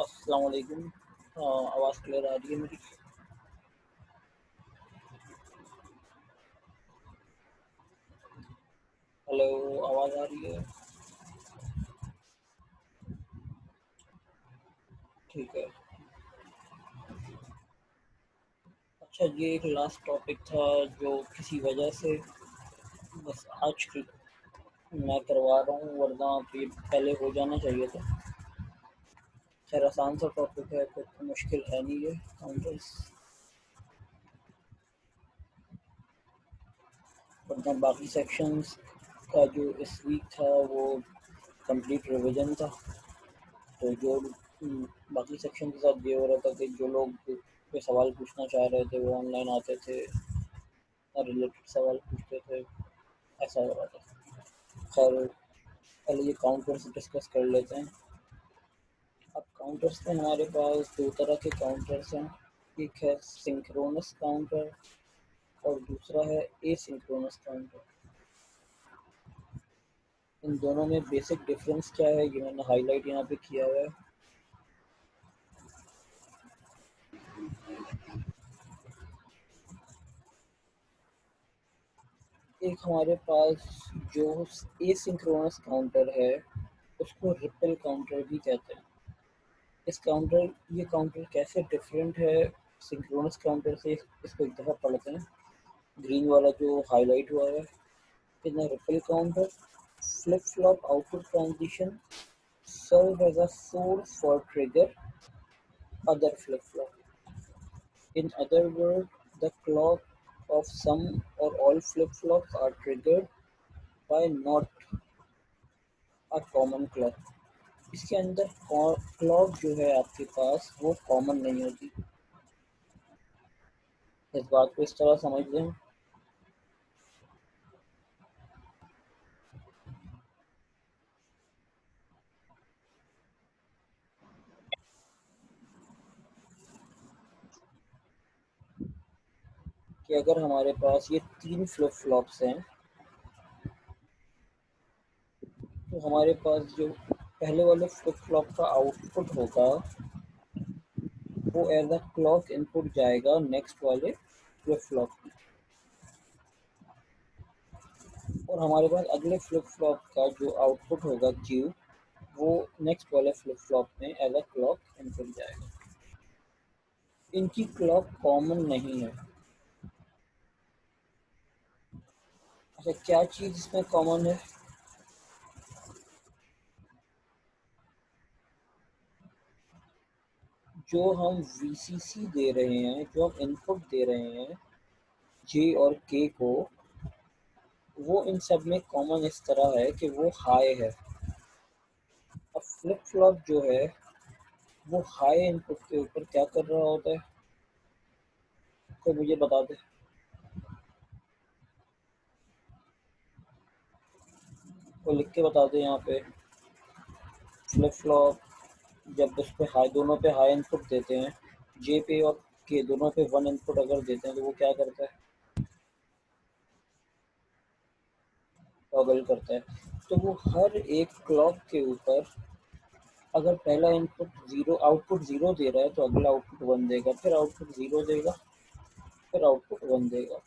अस्सलाम वालेकुम। आवाज़ क्लियर आ रही है मेरी? हेलो, आवाज़ आ रही है? ठीक है। अच्छा, ये एक लास्ट टॉपिक था जो किसी वजह से बस आज मैं करवा रहा हूँ, वरना ये पहले हो जाना चाहिए था। खैर, आसान सा टॉपिक है, कुछ मुश्किल है नहीं ये काउंटर्स। वरना बाकी सेक्शंस का जो इस वीक था वो कंप्लीट रिवीजन था। तो जो बाकी सेक्शन के साथ ये हो रहा था कि जो लोग पे सवाल पूछना चाह रहे थे वो ऑनलाइन आते थे और रिलेटेड सवाल पूछते थे, ऐसा हो रहा था। खैर, पहले ये काउंटर्स डिस्कस कर लेते हैं। अब काउंटर्स में हमारे पास दो तरह के काउंटर्स हैं। एक है सिंक्रोनस काउंटर और दूसरा है एसिंक्रोनस काउंटर। इन दोनों में बेसिक डिफरेंस क्या है ये मैंने हाईलाइट यहाँ पे किया हुआ है। एक हमारे पास जो एसिंक्रोनस काउंटर है उसको रिपल काउंटर भी कहते हैं। ये काउंटर कैसे डिफरेंट है सिंक्रोनस काउंटर से, इसको एक दफ़ा पढ़ते हैं। ग्रीन वाला जो हाईलाइट हुआ है, in a ripple counter, flip-flop output transition serve as a source for trigger other flip-flop. In other words, the clock of some or all flip-flops are triggered by not a common clock. इसके अंदर clock जो है आपके पास वो common नहीं होती। इस बात को इस तरह समझ लें। कि अगर हमारे पास ये 3 फ्लिप फ्लॉप्स हैं तो हमारे पास जो पहले वाले फ्लिप फ्लॉप का आउटपुट होगा वो एज अ क्लॉक इनपुट जाएगा नेक्स्ट वाले फ्लिप फ्लॉप में, और हमारे पास अगले फ्लिप फ्लॉप का जो आउटपुट होगा क्यू वो नेक्स्ट वाले फ्लिप फ्लॉप में एज अ क्लॉक इनपुट जाएगा। इनकी क्लॉक कॉमन नहीं है। अच्छा, क्या चीज़ इसमें कॉमन है? जो हम वीसीसी दे रहे हैं, जो हम इनपुट दे रहे हैं जे और के को, वो इन सब में कॉमन इस तरह है कि वो हाई है। अब फ्लिप फ्लॉप जो है वो हाई इनपुट के ऊपर क्या कर रहा होता है, तो मुझे बता दे। वो लिख के बता दे यहाँ पे। फ्लिप फ्लॉप जब उस पे हाई, दोनों पे हाई इनपुट देते हैं, जे पे और के दोनों पे वन इनपुट अगर देते हैं तो वो क्या करता है, टॉगल करता है। तो वो हर एक क्लॉक के ऊपर अगर पहला इनपुट जीरो, आउटपुट जीरो दे रहा है तो अगला आउटपुट वन देगा, फिर आउटपुट जीरो देगा, फिर आउटपुट वन देगा।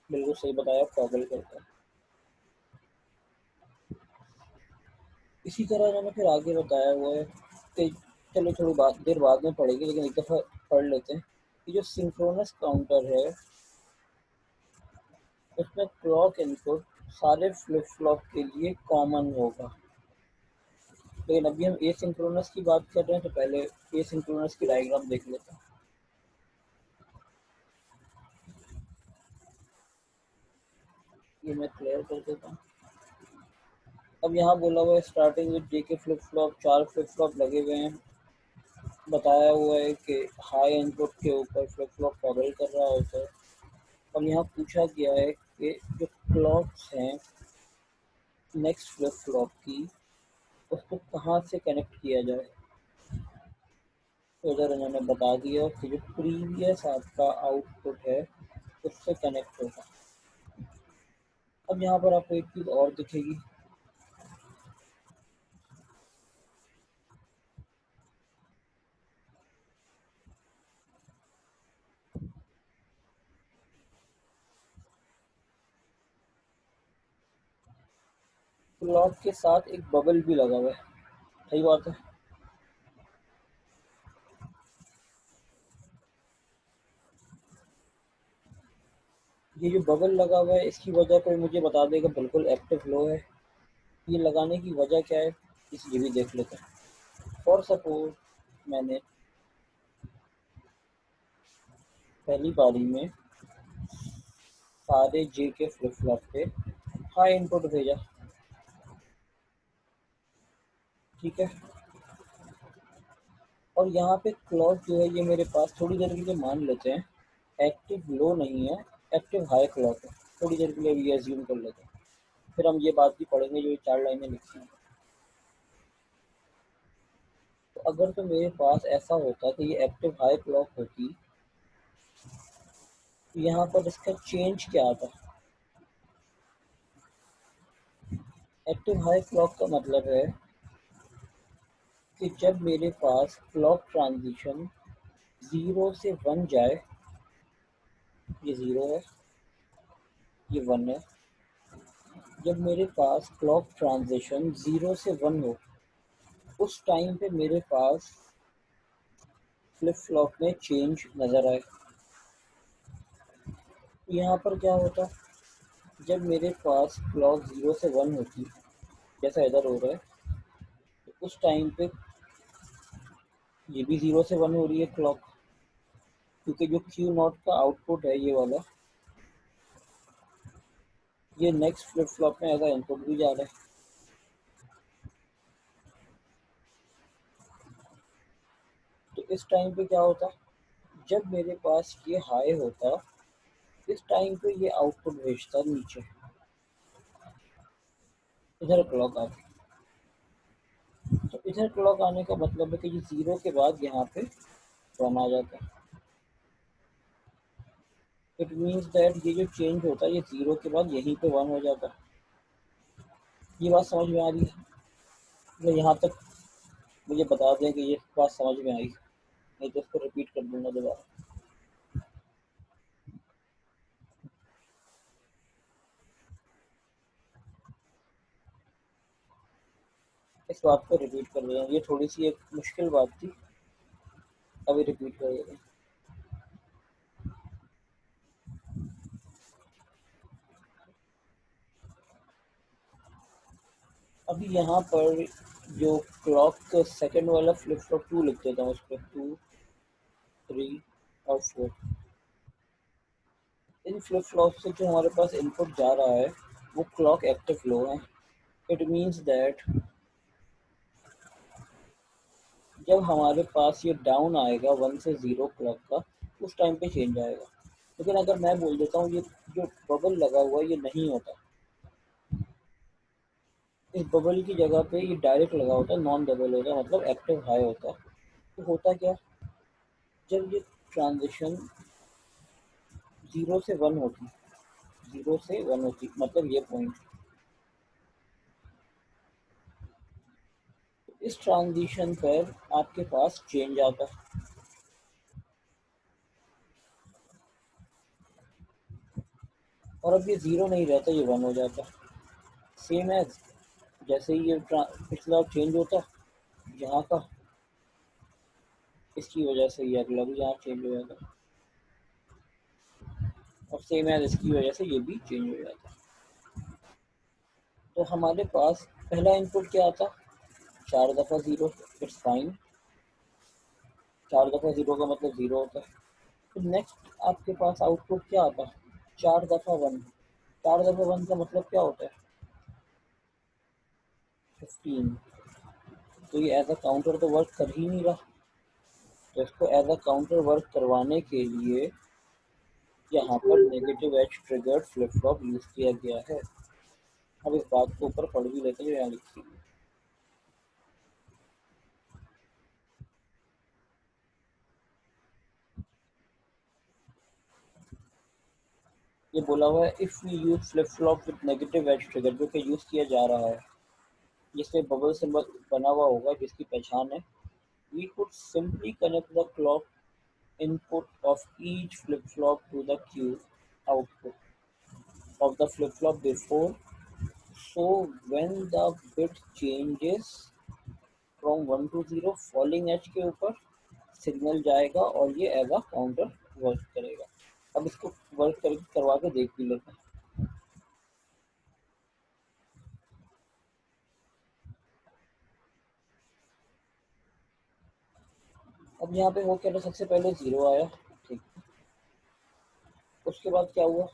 बिल्कुल सही बताया, टॉगल करता है। इसी तरह मैंने फिर आगे बताया हुआ है कि चलो थोड़ी बात देर बाद में पढ़ेंगे, लेकिन एक दफ़ा पढ़ लेते हैं कि जो सिंक्रोनस काउंटर है उसमें क्लॉक इनपुट सारे फ्लिप फ्लॉप के लिए कॉमन होगा। लेकिन अभी हम ए सिंक्रोनस की बात कर रहे हैं तो पहले ए सिंक्रोनस की डायग्राम देख लेते हैं। ये मैं क्लियर कर देता हूँ। अब यहाँ बोला हुआ है स्टार्टिंग विद जे के फ्लिप फ्लॉप, 4 फ्लिप फ्लॉप लगे हुए हैं। बताया हुआ है कि हाई इनपुट के ऊपर फ्लिप फ्लॉप टॉगल कर रहा होता है। और यहाँ पूछा गया है कि जो क्लॉक्स हैं नेक्स्ट फ्लिप फ्लॉप की, उसको कहाँ से कनेक्ट किया जाए। तो इधर इन्होंने बता दिया कि जो प्रीवियस आपका आउटपुट है उससे कनेक्ट होगा। अब यहाँ पर आपको एक चीज़ और दिखेगी। क्लॉक के साथ एक बबल भी लगा हुआ है, सही बात है। ये जो बबल लगा हुआ है इसकी वजह कोई मुझे बता देगा, बिल्कुल एक्टिव लो है। ये लगाने की वजह क्या है, ये भी देख लेते हैं। फॉर सपोज मैंने पहली बारी में सारे जे के फ्लिप फ्लॉप पे हाई इनपुट भेजा, ठीक है। और यहाँ पे क्लॉक जो है ये मेरे पास थोड़ी देर के लिए मान लेते हैं एक्टिव लो नहीं है, एक्टिव हाई क्लॉक है। थोड़ी देर के लिए ये एज्यूम कर लेते हैं, फिर हम ये बात भी पढ़ेंगे जो ये 4 लाइनें लिखी हैं। तो अगर तो मेरे पास ऐसा होता कि ये एक्टिव हाई क्लॉक होती, तो यहाँ पर इसका चेंज क्या आता। एक्टिव हाई क्लॉक का मतलब है कि जब मेरे पास क्लॉक ट्रांजिशन 0 से 1 जाए, ये 0 है, ये 1 है। जब मेरे पास क्लॉक ट्रांजिशन 0 से 1 हो, उस टाइम पे मेरे पास फ्लिप फ्लॉप में चेंज नज़र आए। यहाँ पर क्या होता, जब मेरे पास क्लॉक 0 से 1 होती, जैसा इधर हो रहा है, तो उस टाइम पे ये भी 0 से 1 हो रही है क्लॉक, क्योंकि जो क्यू नॉट का आउटपुट है ये वाला, ये नेक्स्ट फ्लिप फ्लॉप में एज इनपुट भी जा रहा है। तो इस टाइम पे क्या होता, जब मेरे पास ये हाई होता, इस टाइम पे ये आउटपुट भेजता नीचे, इधर क्लॉक आती। तो इधर क्लॉक आने का मतलब है कि ये 0 के बाद यहाँ पे वन आ जाता है। इट मीन्स दैट ये जो चेंज होता है ये 0 के बाद यहीं पे 1 हो जाता है। ये बात समझ में आ रही है? तो यहाँ तक मुझे बता दें कि ये बात समझ में आई, नहीं तो इसको रिपीट कर दूंगा दोबारा। इस बात को रिपीट कर दें, ये थोड़ी सी एक मुश्किल बात थी, अभी रिपीट कर दें। अभी यहाँ पर जो क्लॉक सेकंड वाला फ्लिप फ्लॉप 2 लिख देता हूँ, उस पर 2, 3 और 4। इन फ्लिप फ्लॉप से जो हमारे पास इनपुट जा रहा है वो क्लॉक एक्टिव लो है। इट मीन्स दैट जब हमारे पास ये डाउन आएगा 1 से 0 क्लॉक का, उस टाइम पे चेंज आएगा। लेकिन अगर मैं बोल देता हूँ ये जो बबल लगा हुआ है ये नहीं होता, इस बबल की जगह पे ये डायरेक्ट लगा होता है, नॉन बबल होता है, मतलब एक्टिव हाई होता है। तो होता क्या, जब ये ट्रांजिशन 0 से 1 होती, 0 से 1 होती मतलब ये पॉइंट, इस ट्रांजिशन पर आपके पास चेंज आता है। और अब ये 0 नहीं रहता, ये 1 हो जाता है। सेम एज जैसे ही ये पिछला चेंज होता यहाँ का, इसकी वजह से ये अगला भी यहाँ चेंज हो जाता है, और सेम एज इसकी वजह से ये भी चेंज हो जाता है। तो हमारे पास पहला इनपुट क्या आता, 4 दफ़ा 0, इट्स फाइन, 4 दफ़ा 0 का मतलब 0 होता है। तो नेक्स्ट आपके पास आउटपुट क्या आता है, 4 दफ़ा 1, 4 दफ़ा 1 का मतलब क्या होता है, 15। तो ये एज अ काउंटर तो वर्क कर ही नहीं रहा, तो इसको एज अ काउंटर वर्क करवाने के लिए यहाँ पर negative edge triggered flip flop use किया गया है। अब इस बात को ऊपर पढ़ भी लेते हैं जो यहाँ लिखी है। ये बोला हुआ है if we use flip flop with negative edge trigger, जो कि यूज किया जा रहा है, जिससे बबल सिंबल बना हुआ होगा जिसकी पहचान है, we could simply connect the clock input of each flip flop to the Q output of the flip flop before, so when the bit changes from 1 to 0 falling edge के ऊपर signal जाएगा और ये एज अ काउंटर वर्क करेगा। अब इसको work करवा के देख भी लेते हैं। अब यहाँ पे हो क्या था, सबसे पहले 0 आया, ठीक, उसके बाद क्या हुआ,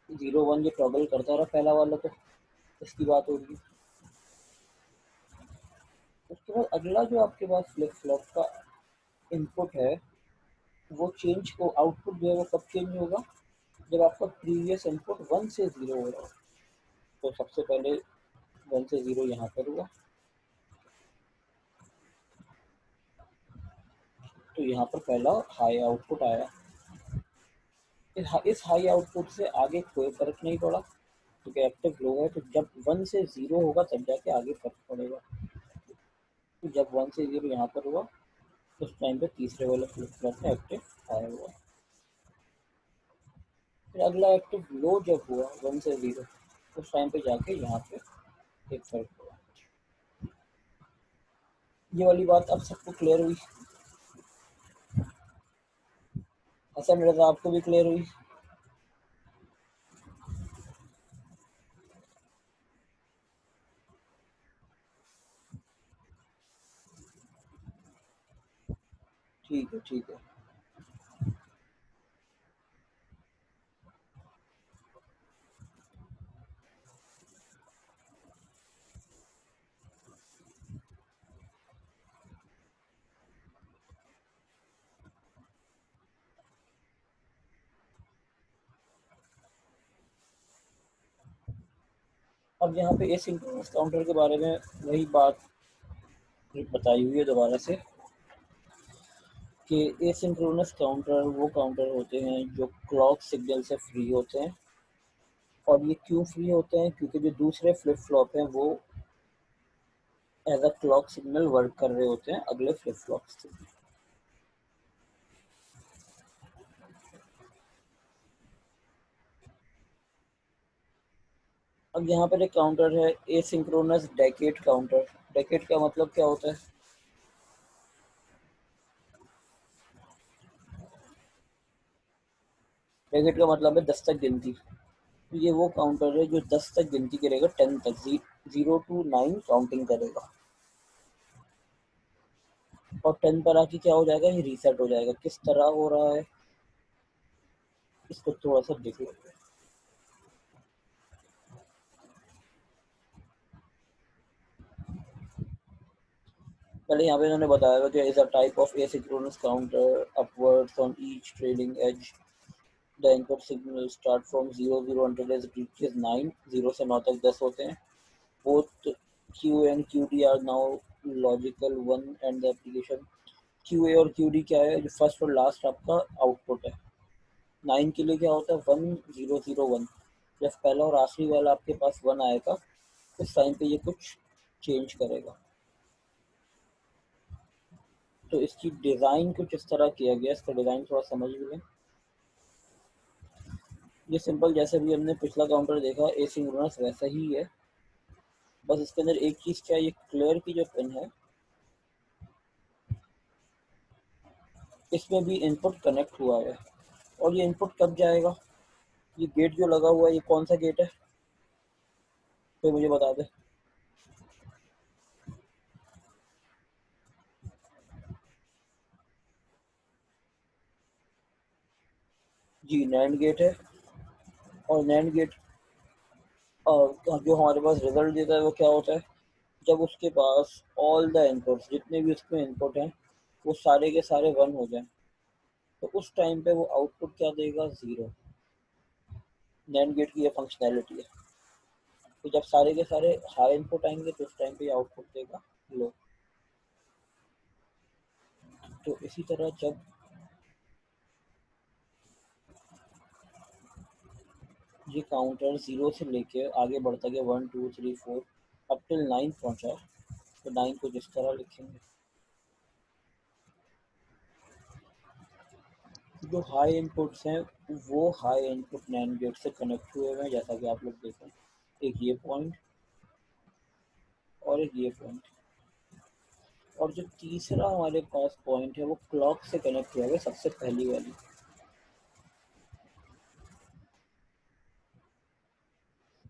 0 1 ये टॉगल करता रहा पहला वाला, तो इसकी बात हो रही है। उसके बाद अगला जो आपके पास फ्लिप फ्लॉप का इनपुट है, वो चेंज को आउटपुट जो है वो कब चेंज होगा, जब आपका प्रीवियस इनपुट 1 से 0 हो रहा हो। तो सबसे पहले 1 से 0 यहाँ पर हुआ, तो यहाँ पर पहला हाई आउटपुट आया। इस हाई आउटपुट से आगे कोई फर्क नहीं पड़ा, क्योंकि एक्टिव लो है, तो जब 1 से 0 होगा तब जाके आगे फर्क पड़ेगा। तो जब 1 से 0 यहाँ पर हुआ, उस टाइम पे तीसरे वाले फ्लिप फ्लॉप में एक्टिव आया हुआ। फिर अगला एक्टिव लो जब हुआ 1 से 0, उस टाइम पे जाके यहाँ पे एक फर्क हुआ। ये वाली बात अब सबको क्लियर हुई? हसन रजा आपको भी क्लियर हुई? ठीक है, ठीक है। अब यहाँ पे एसिंक्रोनस काउंटर के बारे में वही बात बताई हुई है दोबारा से। कि एसिंक्रोनस काउंटर वो काउंटर होते हैं जो क्लॉक सिग्नल से फ्री होते हैं। और ये क्यों फ्री होते हैं? क्योंकि जो दूसरे फ्लिप फ्लॉप हैं वो as a clock signal work कर रहे होते हैं अगले फ्लिप फ्लॉप से। अब यहाँ पर एक काउंटर है एसिंक्रोनस डेकेड काउंटर। डेकेड का मतलब क्या होता है? डेकेड का मतलब है 10 तक गिनती। तो ये वो काउंटर है जो 10 तक गिनती करेगा, 10 तक, 0 to 9 काउंटिंग करेगा। और 10 पर आके क्या हो जाएगा? ये रीसेट हो जाएगा। किस तरह हो रहा है इसको थोड़ा सा देख लेते हैं। पहले यहाँ पे इन्होंने बताया हुआ कि is a type of asynchronous counter upwards on each trailing edge. The input signal start from 0 0 until it reaches 9। 0 से 9 तक 10 होते हैं। Both Q and Q D R now logical one and the application. Q A और Q D क्या है? जो first और last आपका आउटपुट है। 9 के लिए क्या होता है? 1 0 0 1। जब पहला और आखिरी वाला आपके पास 1 आएगा उस टाइम पे ये कुछ चेंज करेगा। तो इसकी डिज़ाइन कुछ इस तरह किया गया। इसका डिज़ाइन थोड़ा समझ भी लें। ये सिंपल, जैसे भी हमने पिछला काउंटर देखा एसिंक्रोनस वैसा ही है। बस इसके अंदर एक चीज़ क्या है, ये क्लियर की जो पिन है इसमें भी इनपुट कनेक्ट हुआ है। और ये इनपुट कब जाएगा? ये गेट जो लगा हुआ है ये कौन सा गेट है? कोई मुझे बता दे। जी, नैंड गेट है। और नैंड गेट जो हमारे पास रिजल्ट देता है वो क्या होता है? जब उसके पास ऑल द इनपुट्स, जितने भी उसमें इनपुट हैं, वो सारे के सारे 1 हो जाएं, तो उस टाइम पे वो आउटपुट क्या देगा? 0। नैंड गेट की ये फंक्शनैलिटी है। तो जब सारे के सारे हाई इनपुट आएंगे तो उस टाइम पे आउटपुट देगा लो। तो इसी तरह जब ये काउंटर 0 से लेके आगे बढ़ता गया 1 2 3 4 अप टिल 9 पहुंचा, तो 9 को जिस तरह लिखेंगे, जो हाई इनपुट्स हैं वो हाई इनपुट नैंड गेट से कनेक्ट हुए हुए हैं, जैसा कि आप लोग देखें। एक ये पॉइंट और एक ये पॉइंट। और जो तीसरा हमारे पास पॉइंट है वो क्लॉक से कनेक्ट हुआ है, सबसे पहली वाली।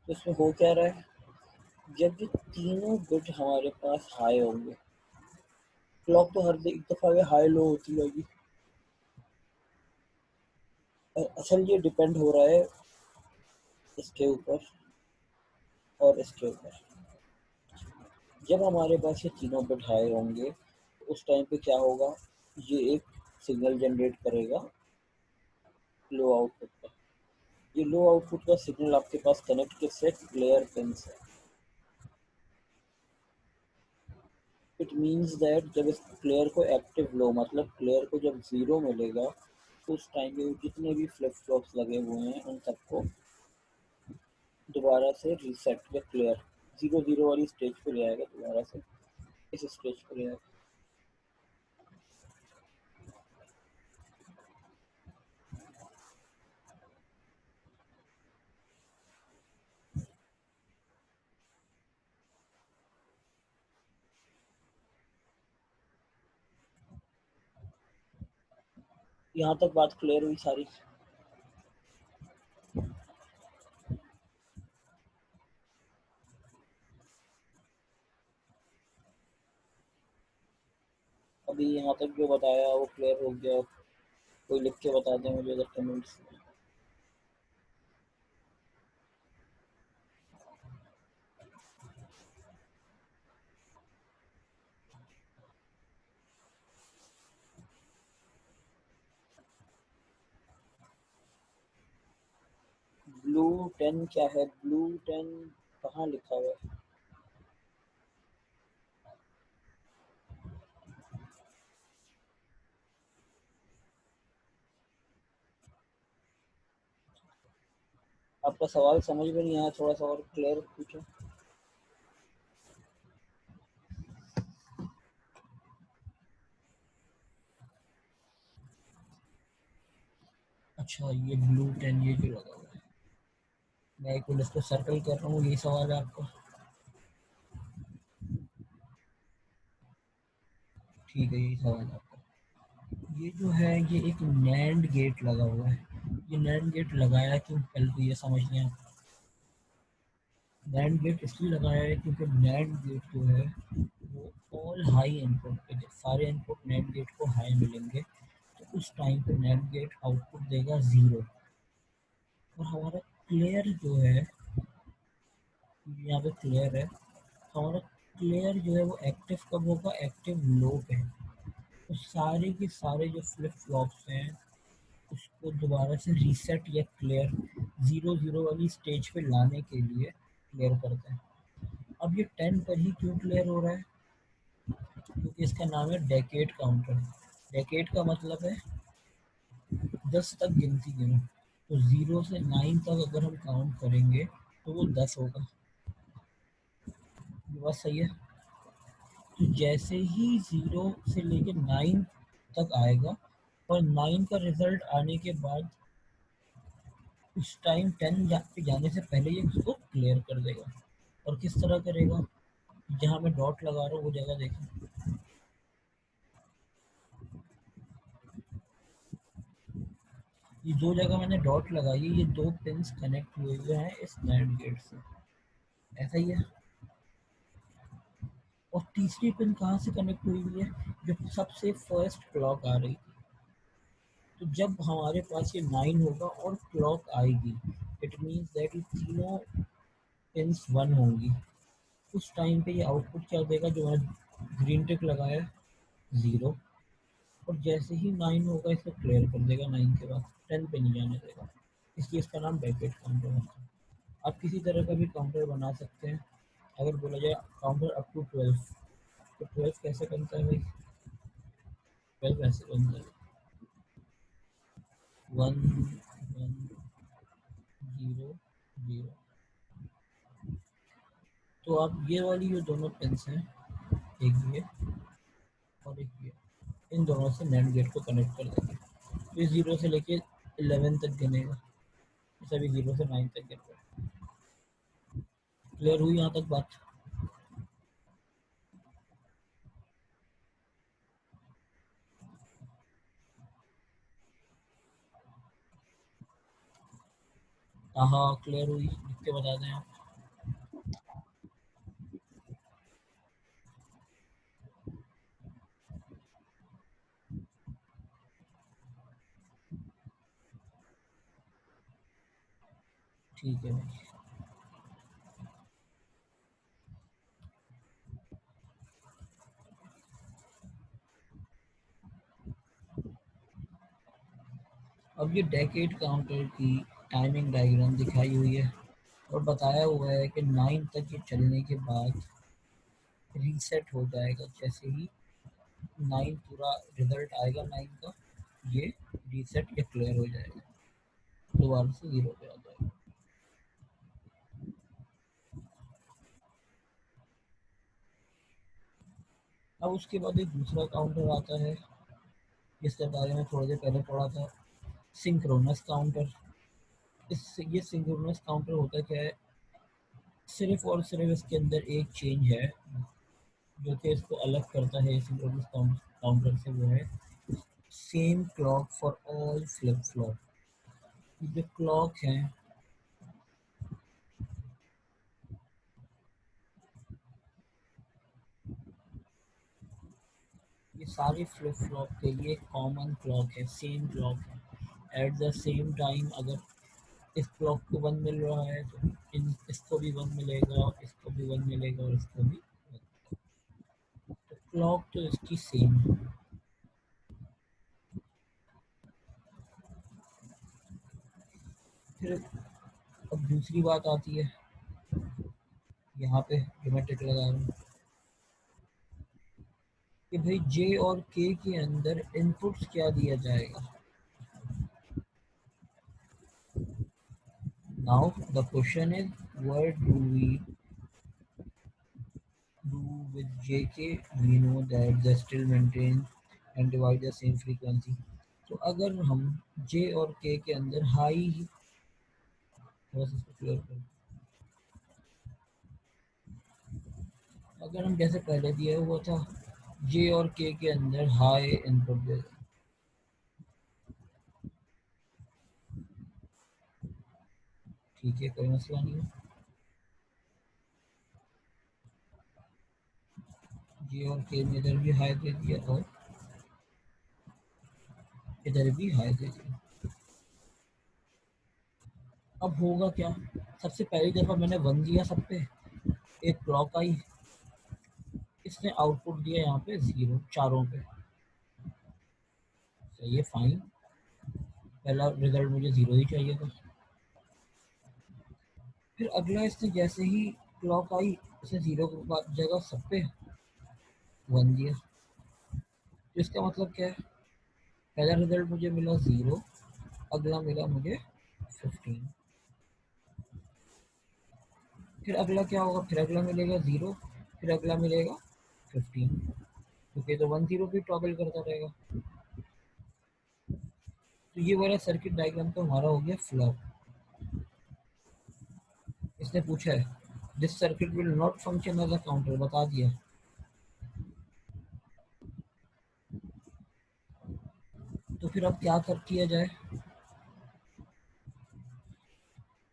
तो इसमें हो क्या रहा है? जब ये तीनों बिट हमारे पास हाई होंगे, क्लॉक तो हर एक दफ़ा ये हाई लो होती रहेगी। और असल ये डिपेंड हो रहा है इसके ऊपर और इसके ऊपर। जब हमारे पास ये तीनों बिट हाई होंगे तो उस टाइम पे क्या होगा? ये एक सिग्नल जनरेट करेगा लो आउटपुट का। ये लो आउटपुट का सिग्नल आपके पास कनेक्ट किससे? क्लियर पिन से। इट मीन्स दैट जब इस क्लियर को एक्टिव लो, मतलब क्लियर को जब 0 मिलेगा तो उस टाइम पे जितने भी फ्लिप फ्लॉप्स लगे हुए हैं उन सबको दोबारा से रीसेट या क्लियर 0 0 वाली स्टेज पे ले आएगा, दोबारा से इस स्टेज पे ले आएगा। यहाँ तक बात क्लियर हुई सारी? अभी यहाँ तक जो बताया वो क्लियर हो गया? कोई लिख के बता दें मुझे अगर कमेंट्स में। ब्लू 10 क्या है? ब्लू 10 कहाँ लिखा हुआ है? आपका सवाल समझ में नहीं आया, थोड़ा सा और क्लियर पूछो। अच्छा, ये ब्लू 10 ये जो लगा हुआ है, मैं एक मिनट इसको सर्कल कर रहा हूँ, यही सवाल है आपका? ठीक है, यही सवाल है आपका। ये जो है ये एक नैंड गेट लगा हुआ है। ये नैंड गेट लगाया क्यों, पहले तो ये समझ लें आप। नैंड गेट इसलिए लगाया है क्योंकि नैंड गेट जो है वो ऑल हाई इनपुट पे, सारे इनपुट नैंड गेट को हाई मिलेंगे, तो उस टाइम पे नैंड गेट आउटपुट देगा ज़ीरो। और हमारा क्लियर जो है, यहाँ पे क्लियर है, हमारा क्लियर जो है वो एक्टिव कब होगा, एक्टिव लो पे। तो सारे के सारे जो फ्लिप फ्लॉप्स हैं उसको दोबारा से रीसेट या क्लियर ज़ीरो ज़ीरो वाली स्टेज पे लाने के लिए क्लियर करते हैं। अब ये 10 पर ही क्यों क्लियर हो रहा है, क्योंकि इसका नाम है डेकेड काउंटर। डेकेड का मतलब है 10 तक गिनती गिनो। तो 0 से 9 तक अगर हम काउंट करेंगे तो वो 10 होगा। ये बात सही है? तो जैसे ही 0 से लेके 9 तक आएगा और 9 का रिजल्ट आने के बाद उस टाइम 10 पे जाने से पहले ये उसको क्लियर कर देगा। और किस तरह करेगा, जहाँ मैं डॉट लगा रहा हूँ वो जगह देखें। ये दो जगह मैंने डॉट लगाई है, ये दो पिंस कनेक्ट हुए हुए हैं इस नैंड गेट से, ऐसा ही है। और तीसरी पिन कहाँ से कनेक्ट हुई हुई है, जो सबसे फर्स्ट क्लॉक आ रही। तो जब हमारे पास ये 9 होगा और क्लॉक आएगी, इट मीन्स दैट ये तीनों पिंस 1 होंगी। उस टाइम पे ये आउटपुट क्या देगा, जो मैंने ग्रीन टिक लगाया है, 0। और जैसे ही 9 होगा इसको क्लियर कर देगा, 9 के बाद 10 पे नहीं जाने देगा। इसलिए इसका नाम बैकेट काउंटर है। आप किसी तरह का भी काउंटर बना सकते हैं। अगर बोला जाए काउंटर अप टू 12, तो 12 कैसे बनता है भाई, 12 ऐसे बनता है, 1 1 0 0। तो आप ये वाली जो दोनों पिंस हैं, एक ये और एक ये, इन दोनों से नैंड गेट को कनेक्ट कर देंगे। तो ये 0 से लेके 11 तक गिनेगा, सभी 0 से 9 तक गिन रहा है। क्लियर हुई यहाँ तक बात? हाँ, क्लियर हुई, लिख के बता दें आप। ठीक है भाई। अब ये डेकेड काउंटर की टाइमिंग डायग्राम दिखाई हुई है और बताया हुआ है कि 9 तक ये चलने के बाद रीसेट हो जाएगा। जैसे ही 9 पूरा रिजल्ट आएगा 9 का, ये रीसेट या क्लियर हो जाएगा, दोबारा से 0 पे आ जाएगा। अब उसके बाद एक दूसरा काउंटर आता है, जिसके बारे में थोड़ी देर पहले पढ़ा था, सिंक्रोनस काउंटर। इस ये सिंक्रोनस काउंटर होता क्या है, सिर्फ और सिर्फ इसके अंदर एक चेंज है जो कि इसको अलग करता है सिंक्रोनस काउंटर से, वो है same clock for all flip flop. जो क्लॉक है, ये सारे फ्लिप फ्लॉप के लिए कॉमन क्लॉक है, सेम क्लॉक है। एट द सेम टाइम अगर इस क्लॉक को 1 मिल रहा है तो इसको भी 1 मिलेगा, इसको भी 1 मिलेगा और इसको भी 1। तो क्लॉक तो इसकी सेम है। फिर अब दूसरी बात आती है, यहाँ पे जो मैं टिक लगा रहा हूँ, कि भाई जे और के के अंदर इनपुट्स क्या दिया जाएगा। Now the question is, what do we do with JK? We know that they still maintain and divide the same frequency. तो अगर हम J और K के अंदर हाई, बस इसको क्लियर कर, अगर हम जैसे पहले दिया हुआ था J और K के अंदर हाई इनपुट दे, ठीक है कोई मसला नहीं है। J और K में इधर भी हाई दे दिया और इधर भी हाई दे दिया। अब होगा क्या, सबसे पहली दफ़ा मैंने 1 दिया सब पे, एक क्लॉक आई, इसने आउटपुट दिया यहाँ पे 0 चारों पे। सही है, फाइन, पहला रिजल्ट मुझे 0 ही चाहिए था। फिर अगला इसने जैसे ही क्लॉक आई, इसने 0 के बाद जगह सब पे 1 दिया। तो इसका मतलब क्या है, पहला रिजल्ट मुझे मिला 0, अगला मिला मुझे 15, फिर अगला क्या होगा, फिर अगला मिलेगा 0, फिर अगला मिलेगा 15, क्योंकि तो 1 0 भी टॉगल करता रहेगा। तो ये वाला सर्किट डायग्राम तो हमारा हो गया फ्लॉप। इसने पूछा है this circuit will not function as a counter, बता दिया। तो फिर अब क्या कर किया जाए,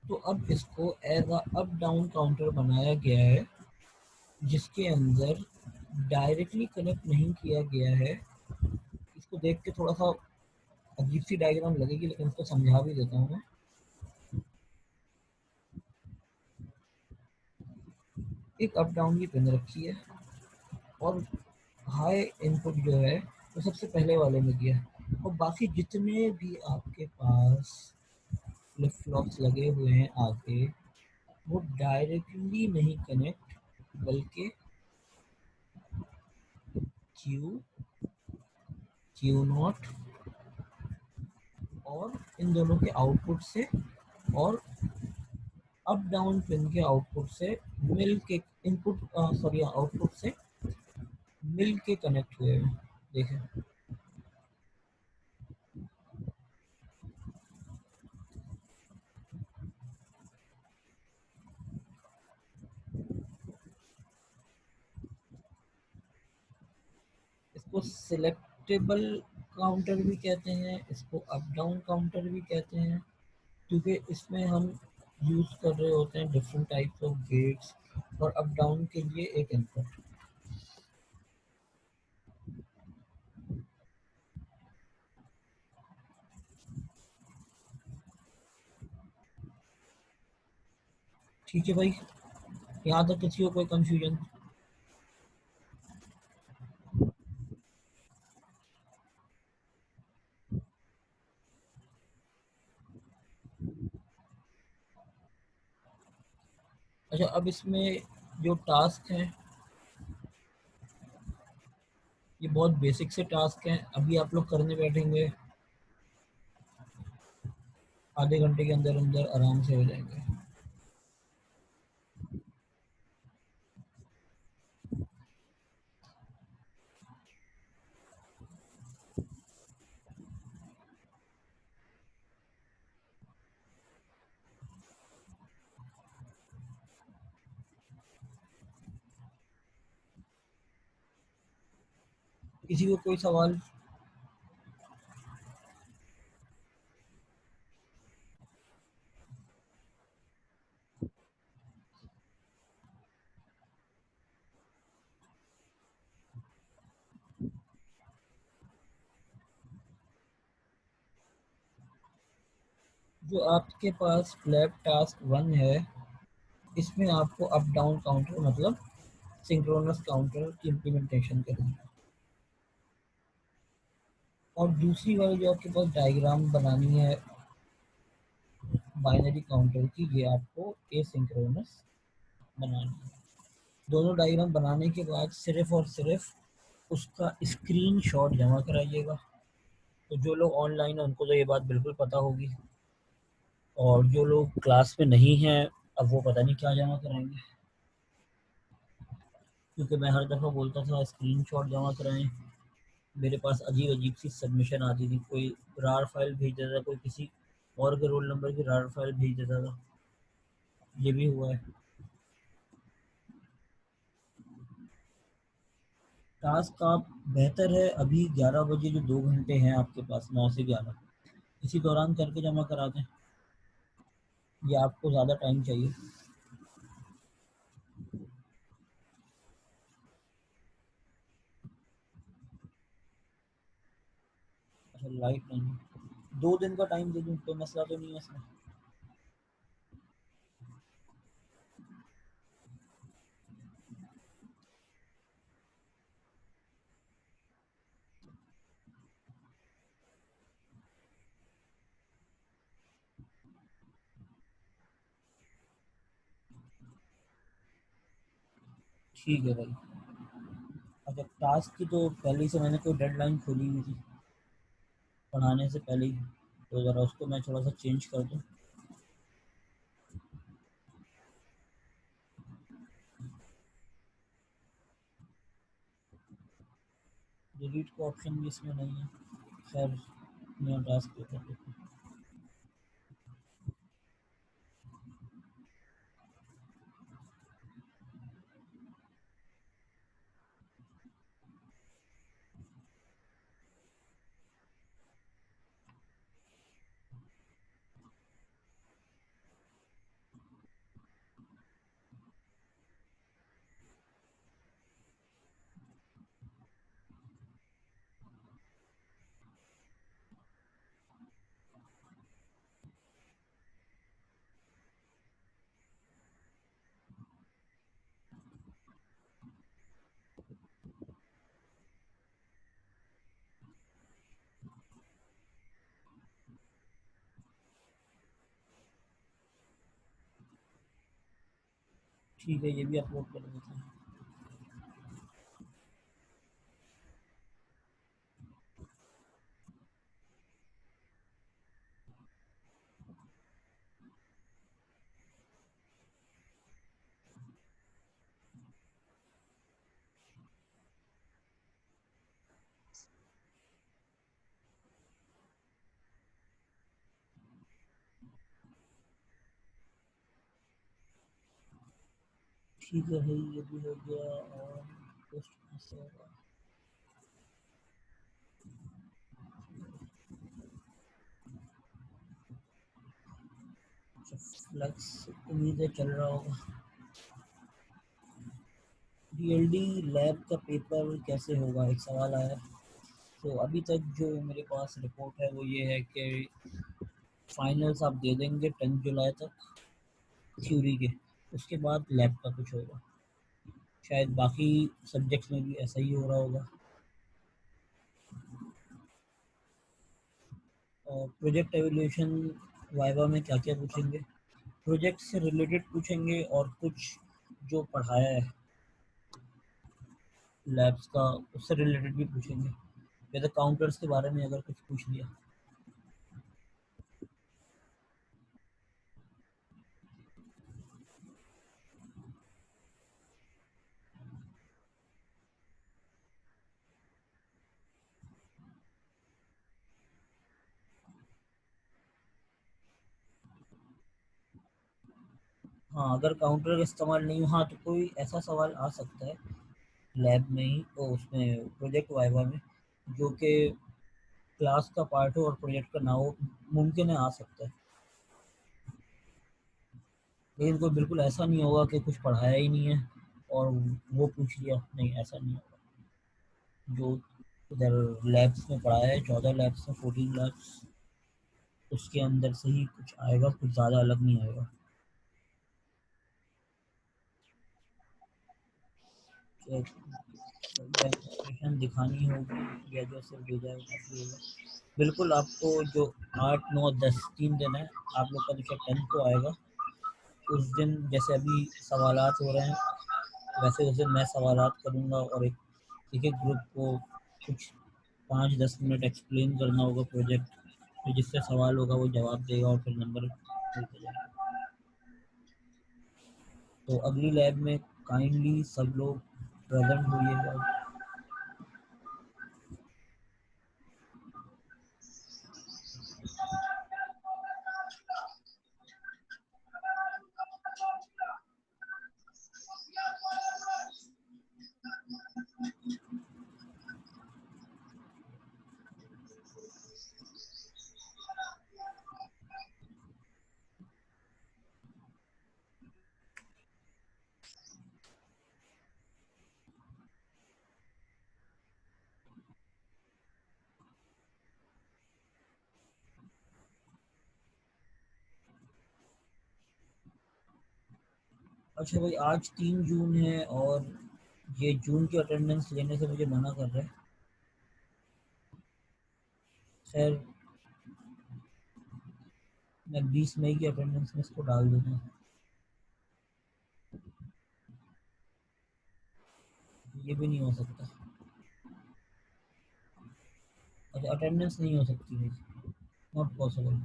तो अब इसको as a up down counter बनाया गया है, जिसके अंदर डायरेक्टली कनेक्ट नहीं किया गया है। इसको देख के थोड़ा सा अजीब सी डायग्राम लगेगी, लेकिन इसको समझा भी देता हूँ मैं। एक अप डाउन की पिन रखी है और हाई इनपुट जो है वो सबसे पहले वाले में दिया है, और बाकी जितने भी आपके पास फ्लिप फ्लॉप्स लगे हुए हैं आगे, वो डायरेक्टली नहीं कनेक्ट, बल्कि क्यू, क्यू नॉट और इन दोनों के आउटपुट से और अप डाउन पिन के आउटपुट से मिल के, इनपुट सॉरी आउटपुट से मिल के कनेक्ट हुए हैं। देखें, इसको सिलेक्टेबल काउंटर भी कहते हैं, इसको अप डाउन काउंटर भी कहते हैं, क्योंकि इसमें हम यूज़ कर रहे होते हैं डिफरेंट टाइप्स ऑफ गेट्स और अप डाउन के लिए एक इनपुट। ठीक है भाई, यहाँ तक किसी को कोई कंफ्यूजन? अच्छा, अब इसमें जो टास्क हैं, ये बहुत बेसिक से टास्क हैं, अभी आप लोग करने बैठेंगे आधे घंटे के अंदर अंदर आराम से हो जाएंगे। किसी को कोई सवाल? जो आपके पास फ्लैप टास्क 1 है, इसमें आपको अप डाउन काउंटर मतलब सिंक्रोनस काउंटर की इम्प्लीमेंटेशन करनी है, और दूसरी वाली जो आपके पास डायग्राम बनानी है बाइनरी काउंटर की, ये आपको एसिंक्रोनस बनानी है। दोनों डायग्राम बनाने के बाद सिर्फ और सिर्फ उसका स्क्रीनशॉट जमा कराइएगा। तो जो लोग ऑनलाइन हैं उनको तो ये बात बिल्कुल पता होगी। और जो लोग क्लास में नहीं हैं, अब वो पता नहीं क्या जमा कराएंगे, क्योंकि मैं हर दफ़ा बोलता था स्क्रीनशॉट जमा कराएं। मेरे पास अजीब अजीब सी सबमिशन आती थी, कोई रार फाइल भेज देता था, कोई किसी और के रोल नंबर की रार फाइल भेज देता था। ये भी हुआ है। टास्क आप बेहतर है अभी 11 बजे, जो 2 घंटे हैं आपके पास, 9 से 11, इसी दौरान करके जमा करा दें, या आपको ज़्यादा टाइम चाहिए? अच्छा, लाइट नहीं है। 2 दिन का टाइम दे दूँ, कोई मसला तो नहीं है इसमें? ठीक है भाई। अच्छा, टास्क की तो पहले ही से मैंने कोई डेडलाइन खोली हुई थी पढ़ाने से पहले ही, तो ज़रा उसको मैं थोड़ा सा चेंज कर दूँ। डिलीट का ऑप्शन भी इसमें नहीं है। खैर, नया टास्क पे कर देते हैं। ठीक है, ये भी अपलोड कर देते हैं। ठीक है भाई, ये भी हो गया। और पोस्ट कहाँ से होगा? अच्छा, फ्लैक्स, उम्मीद है चल रहा होगा। डीएलडी लैब का पेपर कैसे होगा, एक सवाल आया। तो अभी तक जो मेरे पास रिपोर्ट है वो ये है कि फाइनल्स आप दे देंगे 10 जुलाई तक थ्योरी के, उसके बाद लैब का कुछ होगा। शायद बाकी सब्जेक्ट्स में भी ऐसा ही हो रहा होगा। और प्रोजेक्ट एवोल्यूशन वाइवा में क्या क्या पूछेंगे? प्रोजेक्ट से रिलेटेड पूछेंगे, और कुछ जो पढ़ाया है लैब्स का, उससे रिलेटेड भी पूछेंगे। जैसे काउंटर्स के बारे में अगर कुछ पूछ लिया। हाँ, अगर काउंटर का इस्तेमाल नहीं हुआ तो कोई ऐसा सवाल आ सकता है लैब में ही, तो उसमें प्रोजेक्ट वाइवा में, जो कि क्लास का पार्ट हो और प्रोजेक्ट का ना हो, मुमकिन है आ सकता है। लेकिन कोई बिल्कुल ऐसा नहीं होगा कि कुछ पढ़ाया ही नहीं है और वो पूछ लिया, नहीं ऐसा नहीं होगा। जो उधर लैब्स में पढ़ाया है, 14 लैब्स में, 14 लैब्स, उसके अंदर से ही कुछ आएगा, कुछ ज़्यादा अलग नहीं आएगा। डेमोन्स्ट्रेशन दिखानी होगी या जो सिर्फ भेजा है वो काफ़ी होगा। बिल्कुल, आपको जो 8, 9, 10 3 दिन है, आप लोग का जो 10 को आएगा, उस दिन जैसे अभी सवालात हो रहे हैं, वैसे उस दिन मैं सवालात करूँगा, और एक एक ग्रुप को कुछ 5-10 मिनट एक्सप्लेन करना होगा प्रोजेक्ट, फिर जिससे सवाल होगा वो जवाब देगा और फिर नंबर ठीक है। तो अगली लैब में काइंडली सब लोग प्रेजेंट होइएगा। अच्छा भाई, आज 3 जून है और ये जून की अटेंडेंस लेने से मुझे मना कर रहे हैं। खैर, मैं 20 मई की अटेंडेंस में इसको डाल दूंगा। ये भी नहीं हो सकता। अच्छा, अटेंडेंस नहीं हो सकती भाई, नॉट पॉसिबल।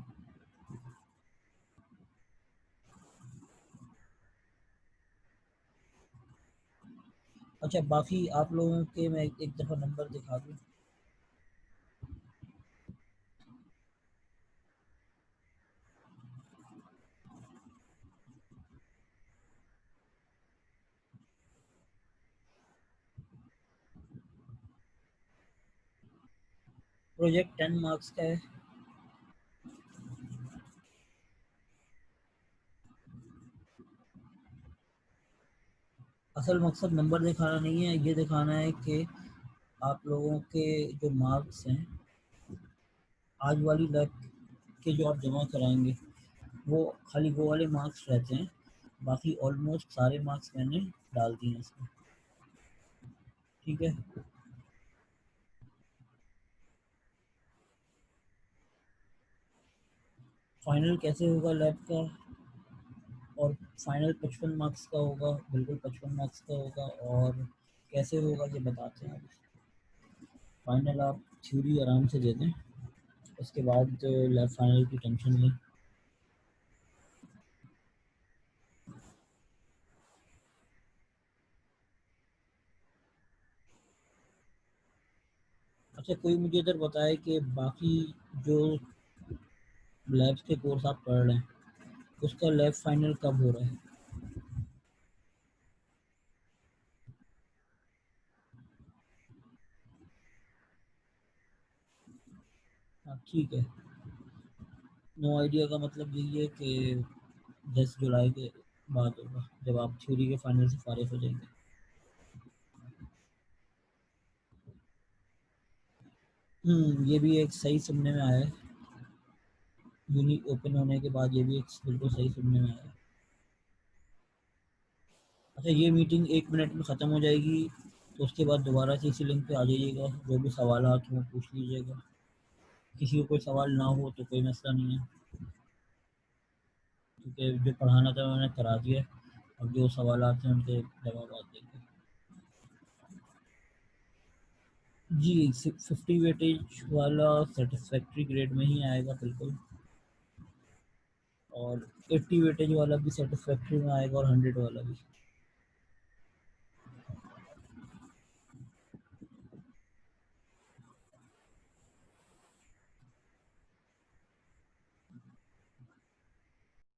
अच्छा, बाकी आप लोगों के मैं एक दफ़ा नंबर दिखा दूँ। प्रोजेक्ट 10 मार्क्स का है। असल मकसद नंबर दिखाना नहीं है, ये दिखाना है कि आप लोगों के जो मार्क्स हैं आज वाली लैब के जो आप जमा कराएंगे, वो खाली वो वाले मार्क्स रहते हैं। बाकी ऑलमोस्ट सारे मार्क्स मैंने डाल दिए हैं इसमें। ठीक है। फाइनल कैसे होगा लैब का? और फाइनल 55 मार्क्स का होगा, बिल्कुल 55 मार्क्स का होगा। और कैसे होगा ये बताते हैं। फाइनल आप थ्योरी आराम से दे दें, उसके बाद लैब फाइनल की टेंशन लें। अच्छा, कोई मुझे इधर बताए कि बाकी जो लैब्स के कोर्स आप पढ़ रहे हैं उसका लैब फाइनल कब हो रहा है? हाँ, ठीक है। नो आइडिया का मतलब यही है कि 10 जुलाई के बाद होगा, जब आप थ्योरी के फाइनल से फारिग हो जाएंगे। ये भी एक सही सुनने में आया है। यूनी ओपन होने के बाद ये भी एक बिल्कुल सही सुनने में आया है। अच्छा, ये मीटिंग 1 मिनट में ख़त्म हो जाएगी, तो उसके बाद दोबारा से इसी लिंक पे आ जाइएगा। जो भी सवाल हो पूछ लीजिएगा। किसी को कोई सवाल ना हो तो कोई मसला नहीं है, क्योंकि जो पढ़ाना था मैंने करा दिया। अब जो सवाल हैं उनके जवाब आ देंगे। जी, 50 वेटेज वाला सेटिस्फैक्ट्री ग्रेड में ही आएगा बिल्कुल। और 80 वेटेज वाला भी सेटिस्फैक्ट्री में आएगा, और 100 वाला भी।